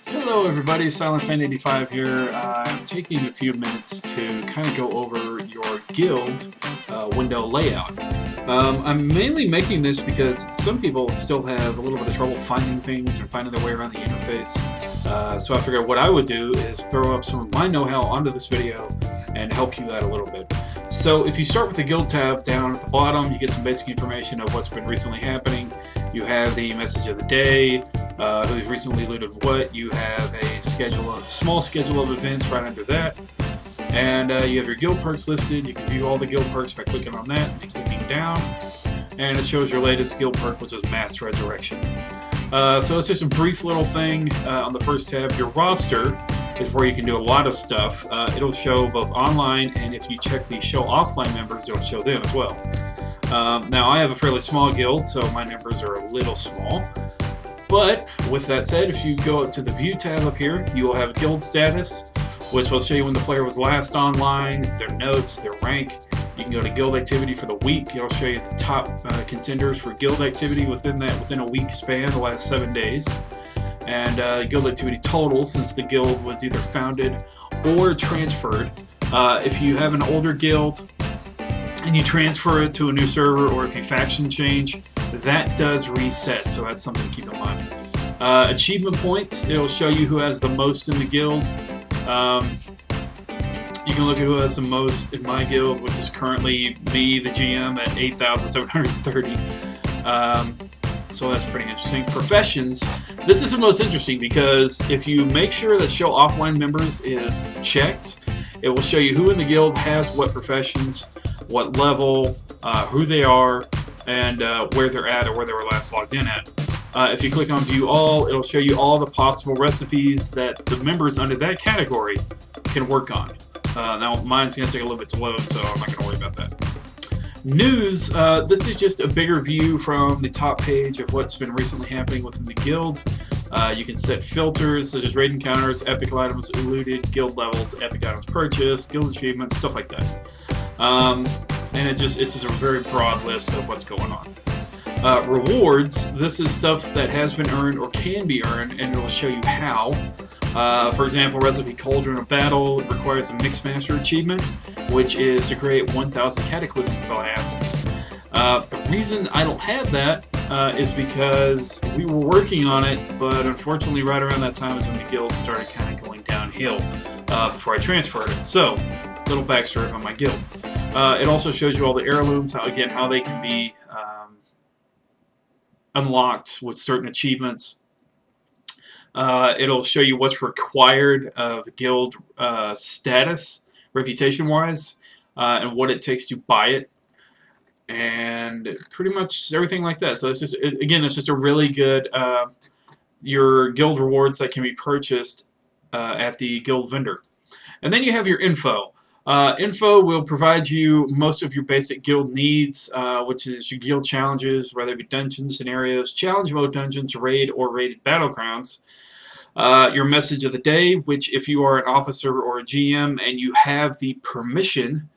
Hello everybody, SilentFan85 here. I'm taking a few minutes to kind of go over your guild window layout. I'm mainly making this because some people still have a little bit of trouble finding things or finding their way around the interface. So I figured what I would do is throw up some of my know-how onto this video and help you out a little bit. So if you start with the guild tab down at the bottom, you get some basic information of what's been recently happening. You have the message of the day, who's recently looted what. You have a small schedule of events right under that. And you have your guild perks listed. You can view all the guild perks by clicking on that and clicking down. And it shows your latest guild perk, which is Mass Resurrection. So it's just a brief little thing on the first tab. Your roster is where you can do a lot of stuff. It'll show both online, and if you check the show offline members, it'll show them as well. Now I have a fairly small guild, so my numbers are a little small. But with that said, if you go up to the view tab up here, you will have guild status, which will show you when the player was last online, their notes, their rank. You can go to guild activity for the week. It'll show you the top contenders for guild activity within a week span, the last 7 days. And guild activity total, since the guild was either founded or transferred. If you have an older guild and you transfer it to a new server, or if you faction change, that does reset, so that's something to keep in mind. Achievement points, it'll show you who has the most in the guild. You can look at who has the most in my guild, which is currently me, the GM, at 8,730. So that's pretty interesting. Professions, this is the most interesting because if you make sure that show offline members is checked, it will show you who in the guild has what professions, what level, who they are, and where they're at or where they were last logged in at. If you click on View All, it'll show you all the possible recipes that the members under that category can work on. Now, mine's going to take a little bit to load, so I'm not going to worry about that. News, this is just a bigger view from the top page of what's been recently happening within the guild. You can set filters such as raid encounters, epic items looted, guild levels, epic items purchased, guild achievements, stuff like that. And it's just a very broad list of what's going on. Rewards, this is stuff that has been earned or can be earned, and it will show you how. For example, Recipe Cauldron of Battle requires a Mixmaster achievement, which is to create 1,000 Cataclysm flasks. The reason I don't have that is because we were working on it, but unfortunately right around that time is when the guild started kind of going downhill before I transferred it. So, little backstory on my guild. It also shows you all the heirlooms, how they can be unlocked with certain achievements. It'll show you what's required of guild status, reputation-wise, and what it takes to buy it, and pretty much everything like that. So it's just, it's just a really good your guild rewards that can be purchased at the guild vendor. And then you have your info. Info will provide you most of your basic guild needs, which is your guild challenges, whether it be dungeons, scenarios, challenge mode dungeons, raid, or raided battlegrounds. Your message of the day, which if you are an officer or a GM and you have the permission,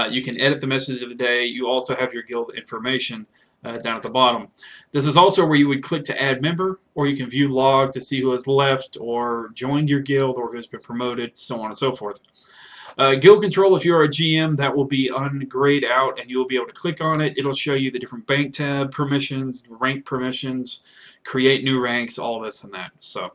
you can edit the message of the day. You also have your guild information down at the bottom. This is also where you would click to add member, or you can view log to see who has left or joined your guild or who's been promoted, so on and so forth. Guild control, if you're a GM, that will be grayed out and you will be able to click on it. It'll show you the different bank tab permissions, rank permissions, create new ranks, all this and that. So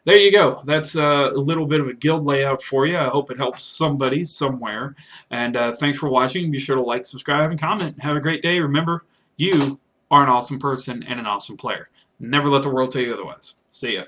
there you go. That's a little bit of a guild layout for you. I hope it helps somebody somewhere. And thanks for watching. Be sure to like, subscribe, and comment. Have a great day. Remember, you are an awesome person and an awesome player. Never let the world tell you otherwise. See ya.